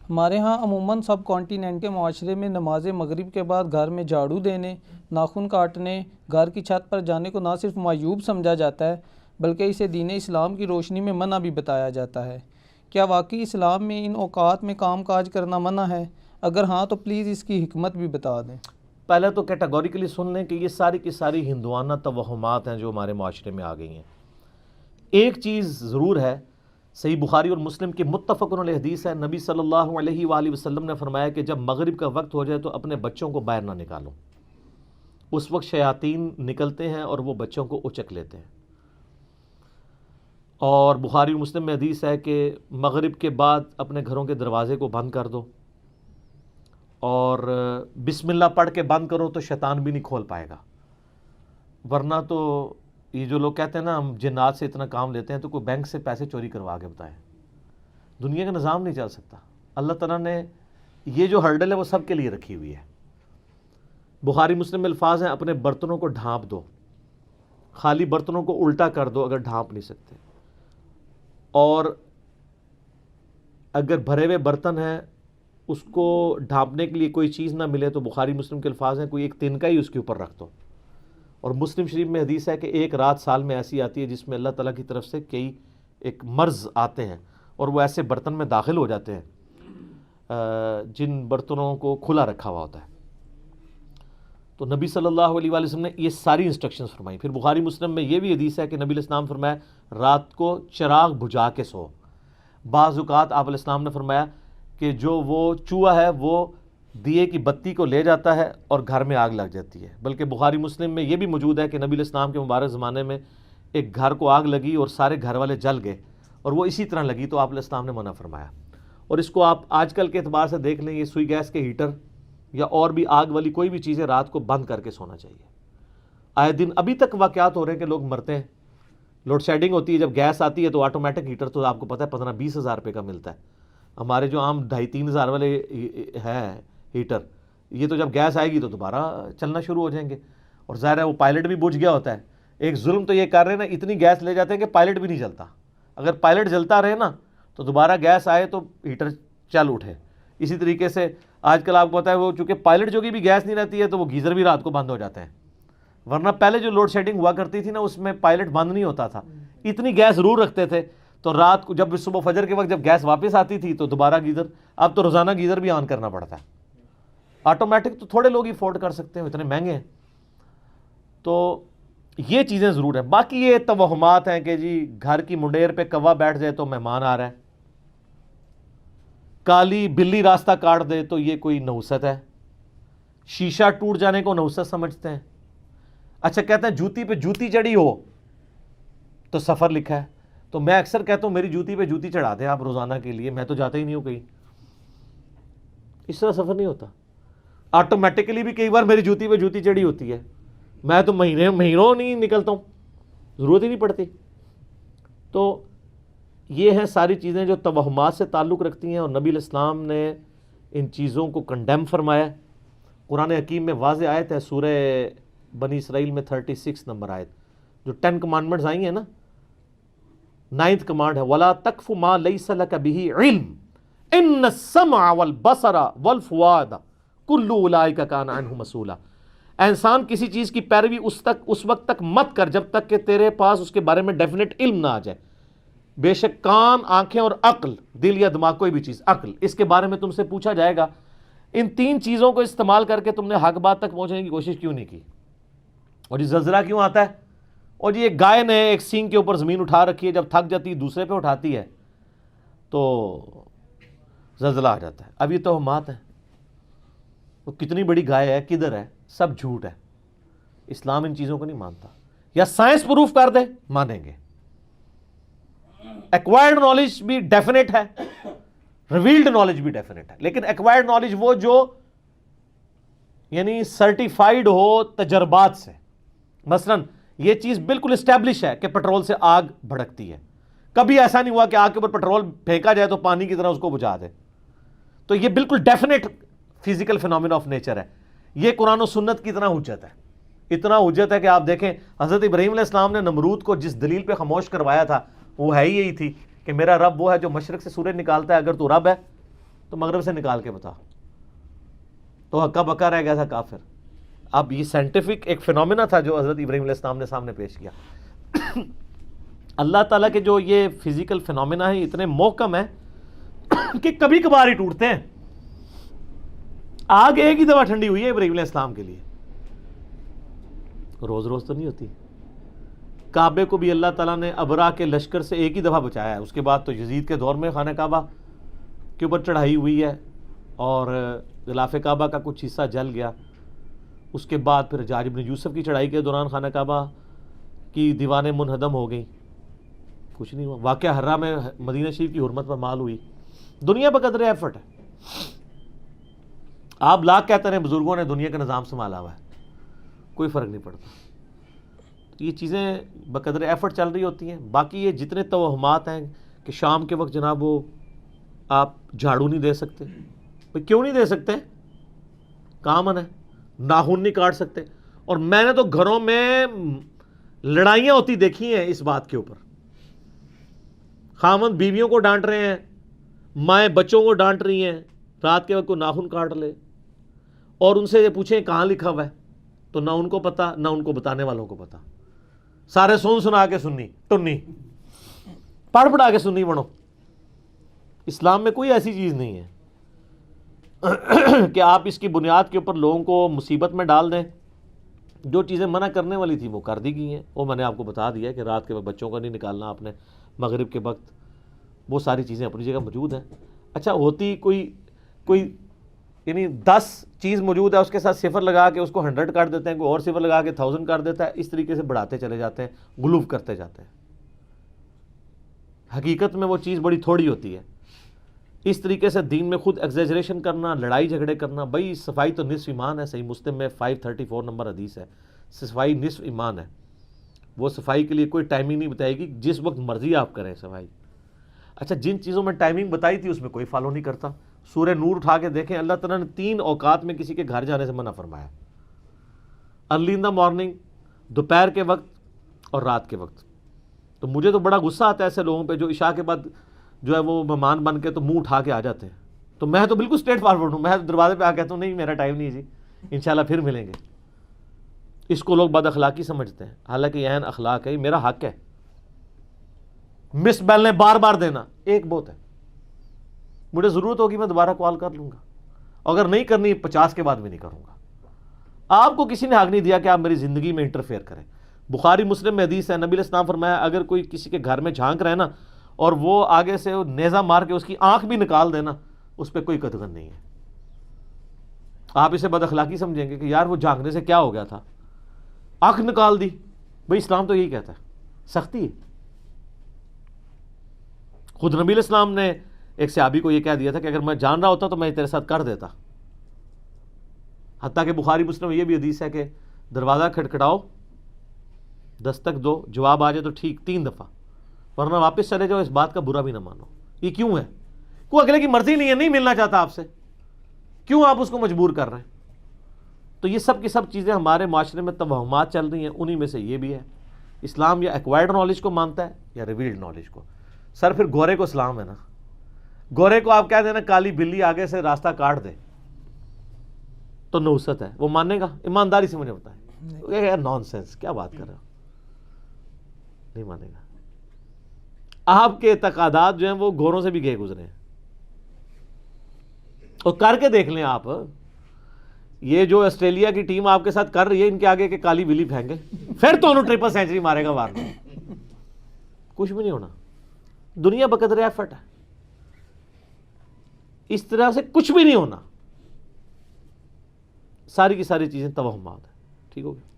ہمارے ہاں عموماً سب کانٹیننٹ کے معاشرے میں نماز مغرب کے بعد گھر میں جھاڑو دینے، ناخن کاٹنے، گھر کی چھت پر جانے کو نہ صرف معیوب سمجھا جاتا ہے بلکہ اسے دین اسلام کی روشنی میں منع بھی بتایا جاتا ہے۔ کیا واقعی اسلام میں ان اوقات میں کام کاج کرنا منع ہے؟ اگر ہاں تو پلیز اس کی حکمت بھی بتا دیں۔ پہلے تو کیٹاگوریکلی سن لیں کہ یہ ساری کی ساری ہندوانہ توہمات ہیں جو ہمارے معاشرے میں آ گئی ہیں۔ ایک چیز ضرور ہے، صحیح بخاری اور مسلم کی متفق علیہ حدیث ہے، نبی صلی اللہ علیہ وآلہ وسلم نے فرمایا کہ جب مغرب کا وقت ہو جائے تو اپنے بچوں کو باہر نہ نکالو۔ اس وقت شیاطین نکلتے ہیں اور وہ بچوں کو اچک لیتے ہیں۔ اور بخاری اور مسلم میں حدیث ہے کہ مغرب کے بعد اپنے گھروں کے دروازے کو بند کر دو، اور بسم اللہ پڑھ کے بند کرو تو شیطان بھی نہیں کھول پائے گا، ورنہ تو یہ جو لوگ کہتے ہیں نا ہم جنات سے اتنا کام لیتے ہیں، تو کوئی بینک سے پیسے چوری کروا کے بتائیں، دنیا کا نظام نہیں چل سکتا۔ اللہ تعالیٰ نے یہ جو ہرڈل ہے وہ سب کے لیے رکھی ہوئی ہے۔ بخاری مسلم میں الفاظ ہیں، اپنے برتنوں کو ڈھانپ دو، خالی برتنوں کو الٹا کر دو اگر ڈھانپ نہیں سکتے، اور اگر بھرے ہوئے برتن ہیں اس کو ڈھانپنے کے لیے کوئی چیز نہ ملے تو بخاری مسلم کے الفاظ ہیں کوئی ایک تنکا ہی اس کے اوپر رکھ دو۔ اور مسلم شریف میں حدیث ہے کہ ایک رات سال میں ایسی آتی ہے جس میں اللہ تعالیٰ کی طرف سے کئی ایک مرض آتے ہیں اور وہ ایسے برتن میں داخل ہو جاتے ہیں جن برتنوں کو کھلا رکھا ہوا ہوتا ہے۔ تو نبی صلی اللہ علیہ وآلہ وسلم نے یہ ساری انسٹرکشنز فرمائی۔ پھر بخاری مسلم میں یہ بھی حدیث ہے کہ نبی علیہ السلام فرمایا رات کو چراغ بجھا کے سو۔ بعض اوقات آپ علیہ السلام نے فرمایا کہ جو وہ چوہا ہے وہ دیے کی بتی کو لے جاتا ہے اور گھر میں آگ لگ جاتی ہے۔ بلکہ بخاری مسلم میں یہ بھی موجود ہے کہ نبی علیہ السلام کے مبارک زمانے میں ایک گھر کو آگ لگی اور سارے گھر والے جل گئے، اور وہ اسی طرح لگی تو آپ علیہ السلام نے منع فرمایا۔ اور اس کو آپ آج کل کے اعتبار سے دیکھ لیں، یہ سوئی گیس کے ہیٹر یا اور بھی آگ والی کوئی بھی چیزیں رات کو بند کر کے سونا چاہیے۔ آئے دن ابھی تک واقعات ہو رہے ہیں کہ لوگ مرتے ہیں۔ لوڈ شیڈنگ ہوتی ہے، جب گیس آتی ہے تو آٹومیٹک ہیٹر تو آپ کو پتہ ہے 15-20 ہزار روپے کا ملتا ہے۔ ہمارے جو عام 2,500-3 ہزار والے ہیں ہیٹر، یہ تو جب گیس آئے گی تو دوبارہ چلنا شروع ہو جائیں گے، اور ظاہر ہے وہ پائلٹ بھی بجھ گیا ہوتا ہے۔ ایک ظلم تو یہ کر رہے ہیں نا، اتنی گیس لے جاتے ہیں کہ پائلٹ بھی نہیں چلتا۔ اگر پائلٹ جلتا رہے نا تو دوبارہ گیس آئے تو ہیٹر چل اٹھے۔ اسی طریقے سے آج کل آپ کو پتہ ہے وہ چونکہ پائلٹ جو کہ بھی گیس نہیں رہتی ہے تو وہ گیزر بھی رات کو بند ہو جاتے ہیں، ورنہ پہلے جو لوڈ شیڈنگ ہوا کرتی تھی نا اس میں پائلٹ بند نہیں ہوتا تھا، اتنی گیس ضرور رکھتے تھے تو رات کو جب صبح فجر کے وقت جب گیس واپس آتی تھی تو دوبارہ گیزر، اب تو روزانہ گیزر بھی آن کرنا پڑتا ہے۔ آٹومیٹک تو تھوڑے لوگ ہی افورڈ کر سکتے ہیں، اتنے مہنگے ہیں۔ تو یہ چیزیں ضرور ہیں۔ باقی یہ توہمات ہیں کہ جی گھر کی منڈیر پہ کوا بیٹھ جائے تو مہمان آ رہا ہے، کالی بلی راستہ کاٹ دے تو یہ کوئی نحوست ہے، شیشہ ٹوٹ جانے کو نحوست سمجھتے ہیں۔ اچھا کہتے ہیں جوتی پہ جوتی چڑھی ہو تو سفر لکھا ہے، تو میں اکثر کہتا ہوں میری جوتی پہ جوتی چڑھا دیں آپ روزانہ کے لیے، میں تو جاتا ہی نہیں ہوں کہیں۔ اس طرح سفر نہیں ہوتا، آٹومیٹکلی بھی کئی بار میری جوتی پہ جوتی چڑھی ہوتی ہے، میں تو مہینوں نہیں نکلتا ہوں، ضرورت ہی نہیں پڑتی۔ تو یہ ہیں ساری چیزیں جو توہمات سے تعلق رکھتی ہیں، اور نبی علیہ السلام نے ان چیزوں کو کنڈیم فرمایا۔ قرآن حکیم میں واضح آیت ہے سورہ بنی اسرائیل میں 36 نمبر آیت، جو 10 کمانڈمنٹس آئی ہیں نا، 9th کمانڈ ہے وَلَا تَقْفُ مَا لَيْسَ لَكَ بِهِ عِلْمٌ إِنَّ السَّمْعَ وَالْبَصَرَ وَالْفُؤَادَ كُلُّ أُولَٰئِكَ كَانَ عَنْهُ مسئولا۔ اے انسان کسی چیز کی پیروی اس وقت تک مت کر جب تک کہ تیرے پاس اس کے بارے میں ڈیفینیٹ علم نہ آ جائے۔ بے شک کان، آنکھیں اور عقل، دل یا دماغ کوئی بھی چیز، عقل، اس کے بارے میں تم سے پوچھا جائے گا۔ ان 3 چیزوں کو استعمال کر کے تم نے حق بات تک پہنچنے کی کوشش کیوں نہیں کی؟ اور یہ زلزلہ کیوں آتا ہے؟ اور یہ گائے نے ایک سینگ کے اوپر زمین اٹھا رکھی ہے، جب تھک جاتی ہے دوسرے پہ اٹھاتی ہے تو زلزلہ آ جاتا ہے۔ اب یہ توہمات ہیں، وہ کتنی بڑی گائے ہے، کدھر ہے، سب جھوٹ ہے۔ اسلام ان چیزوں کو نہیں مانتا، یا سائنس پروف کر دے مانیں گے۔ ایکوائرڈ نالج بھی ڈیفینیٹ ہے، ریویلڈ نالج بھی ڈیفینیٹ ہے، لیکن ایکوائرڈ نالج وہ جو یعنی سرٹیفائیڈ ہو تجربات سے۔ مثلا یہ چیز بالکل اسٹیبلش ہے کہ پیٹرول سے آگ بھڑکتی ہے، کبھی ایسا نہیں ہوا کہ آگ کے اوپر پیٹرول پھینکا جائے تو پانی کی طرح اس کو بجھا دے، تو یہ بالکل definite physical phenomena of nature ہے۔ یہ قرآن و سنت کی طرح حجت ہے، اتنا حجت ہے کہ آپ دیکھیں حضرت ابراہیم علیہ السلام نے نمرود کو جس دلیل پہ خاموش کروایا تھا وہ ہے ہی یہی تھی کہ میرا رب وہ ہے جو مشرق سے سورج نکالتا ہے، اگر تو رب ہے تو مغرب سے نکال کے بتا، تو ہکا بکا رہ گیا تھا کافر. اب یہ سائنٹیفک ایک فینومینا تھا جو حضرت ابراہیم علیہ السلام نے سامنے پیش کیا. اللہ تعالیٰ کے جو یہ فزیکل فینومینا ہیں اتنے محکم ہیں کہ کبھی کبھار ہی ٹوٹتے ہیں. آگ ایک ہی دفعہ ٹھنڈی ہوئی ہے ابراہیم علیہ السلام کے لیے، روز روز تو نہیں ہوتی. کعبے کو بھی اللہ تعالیٰ نے ابرا کے لشکر سے ایک ہی دفعہ بچایا ہے. اس کے بعد تو یزید کے دور میں خانہ کعبہ کے اوپر چڑھائی ہوئی ہے اور غلاف کعبہ کا کچھ حصہ جل گیا. اس کے بعد پھر حجاج بن یوسف کی چڑھائی کے دوران خانہ کعبہ کی دیواریں منہدم ہو گئیں، کچھ نہیں ہوا. واقعہ حرہ میں مدینہ شریف کی حرمت پر مال ہوئی. دنیا بقدر ایفرٹ ہے. آپ لاکھ کہتے ہیں بزرگوں نے دنیا کا نظام سنبھالا ہوا ہے، کوئی فرق نہیں پڑتا. یہ چیزیں بقدر ایفرٹ چل رہی ہوتی ہیں. باقی یہ جتنے توہمات ہیں کہ شام کے وقت جناب وہ آپ جھاڑو نہیں دے سکتے، بھئی کیوں نہیں دے سکتے؟ کامن ہے. ناخن نہیں کاٹ سکتے. اور میں نے تو گھروں میں لڑائیاں ہوتی دیکھی ہیں اس بات کے اوپر. خاوند بیویوں کو ڈانٹ رہے ہیں، مائیں بچوں کو ڈانٹ رہی ہیں رات کے وقت کو ناخن کاٹ لے، اور ان سے یہ پوچھیں کہاں لکھا ہوا ہے تو نہ ان کو پتا نہ ان کو بتانے والوں کو پتا. سارے سنا کے سنی ٹنی پڑھا کے سنی بنو. اسلام میں کوئی ایسی چیز نہیں ہے کہ آپ اس کی بنیاد کے اوپر لوگوں کو مصیبت میں ڈال دیں. جو چیزیں منع کرنے والی تھی وہ کر دی گئی ہیں. وہ میں نے آپ کو بتا دیا کہ رات کے وقت بچوں کا نہیں نکالنا آپ نے، مغرب کے وقت وہ ساری چیزیں اپنی جگہ موجود ہیں. اچھا ہوتی کوئی یعنی 10 چیز موجود ہے، اس کے ساتھ صفر لگا کے اس کو 100 کر دیتے ہیں، کوئی اور صفر لگا کے 1000 کر دیتا ہے. اس طریقے سے بڑھاتے چلے جاتے ہیں، غلوف کرتے جاتے ہیں. حقیقت میں وہ چیز بڑی تھوڑی ہوتی ہے. اس طریقے سے دین میں خود ایگزیجریشن کرنا، لڑائی جھگڑے کرنا. بھائی صفائی تو نصف ایمان ہے. صحیح مسلم میں 534 نمبر حدیث ہے، صفائی نصف ایمان ہے. وہ صفائی کے لیے کوئی ٹائمنگ نہیں بتائے گی، جس وقت مرضی آپ کریں صفائی. اچھا جن چیزوں میں ٹائمنگ بتائی تھی اس میں کوئی فالو نہیں کرتا. سورہ نور اٹھا کے دیکھیں، اللہ تعالیٰ نے 3 اوقات میں کسی کے گھر جانے سے منع فرمایا. ارلی ان دا مارننگ، دوپہر کے وقت اور رات کے وقت. تو مجھے تو بڑا غصہ آتا ہے ایسے لوگوں پہ جو عشاء کے بعد جو ہے وہ مہمان بن کے تو منہ اٹھا کے آ جاتے ہیں. تو میں تو بالکل اسٹریٹ فارورڈ ہوں. میں دروازے پہ آ کہتا ہوں نہیں میرا ٹائم نہیں جی، انشاءاللہ پھر ملیں گے. اس کو لوگ بد اخلاقی سمجھتے ہیں، حالانکہ یہ عین اخلاق ہے، یہ میرا حق ہے. مس بیل نے بار بار دینا ایک بہت ہے. مجھے ضرورت ہوگی میں دوبارہ کال کر لوں گا، اگر نہیں کرنی 50 کے بعد بھی نہیں کروں گا. آپ کو کسی نے حق نہیں دیا کہ آپ میری زندگی میں انٹرفیئر کریں. بخاری مسلم میں حدیث ہے، نبی علیہ السلام فرمایا اگر کوئی کسی کے گھر میں جھانک رہے نا اور وہ آگے سے نیزہ مار کے اس کی آنکھ بھی نکال دینا، اس پہ کوئی قدغن نہیں ہے. آپ اسے بد اخلاقی سمجھیں گے کہ یار وہ جھانکنے سے کیا ہو گیا تھا، آنکھ نکال دی. بھئی اسلام تو یہی کہتا ہے، سختی ہے. خود نبی علیہ السلام نے ایک صحابی کو یہ کہہ دیا تھا کہ اگر میں جان رہا ہوتا تو میں تیرے ساتھ کر دیتا. حتیٰ کہ بخاری مسلم میں یہ بھی حدیث ہے کہ دروازہ کھٹکھٹاؤ، دستک دو، جواب آ جائے تو ٹھیک 3 دفعہ، ورنہ واپس چلے جاؤ، اس بات کا برا بھی نہ مانو. یہ کیوں ہے؟ کوئی اگلے کی مرضی نہیں ہے، نہیں ملنا چاہتا آپ سے، کیوں آپ اس کو مجبور کر رہے ہیں؟ تو یہ سب کی سب چیزیں ہمارے معاشرے میں توہمات چل رہی ہیں. انہی میں سے یہ بھی ہے. اسلام یا ایکوائرڈ نالج کو مانتا ہے یا ریویلڈ نالج کو. سر پھر گورے کو اسلام ہے نا. گورے کو آپ کہہ دینا کالی بلی آگے سے راستہ کاٹ دے تو نحوست ہے، وہ مانے گا؟ ایمانداری سے مجھے بتائیں. نان سینس، کیا بات کر رہے ہو؟ نہیں مانے گا. آپ کے اعتقادات جو ہیں وہ گوروں سے بھی گئے گزرے ہیں. اور کر کے دیکھ لیں آپ، یہ جو آسٹریلیا کی ٹیم آپ کے ساتھ کر رہی ہے، ان کے آگے کہ کالی بلی پھینکے پھر تو انہوں 3 سینچری مارے گا وارنا. کچھ بھی نہیں ہونا. دنیا بقدر ایفرٹ ہے، اس طرح سے کچھ بھی نہیں ہونا. ساری کی ساری چیزیں توہمات ہیں. ٹھیک ہو گیا؟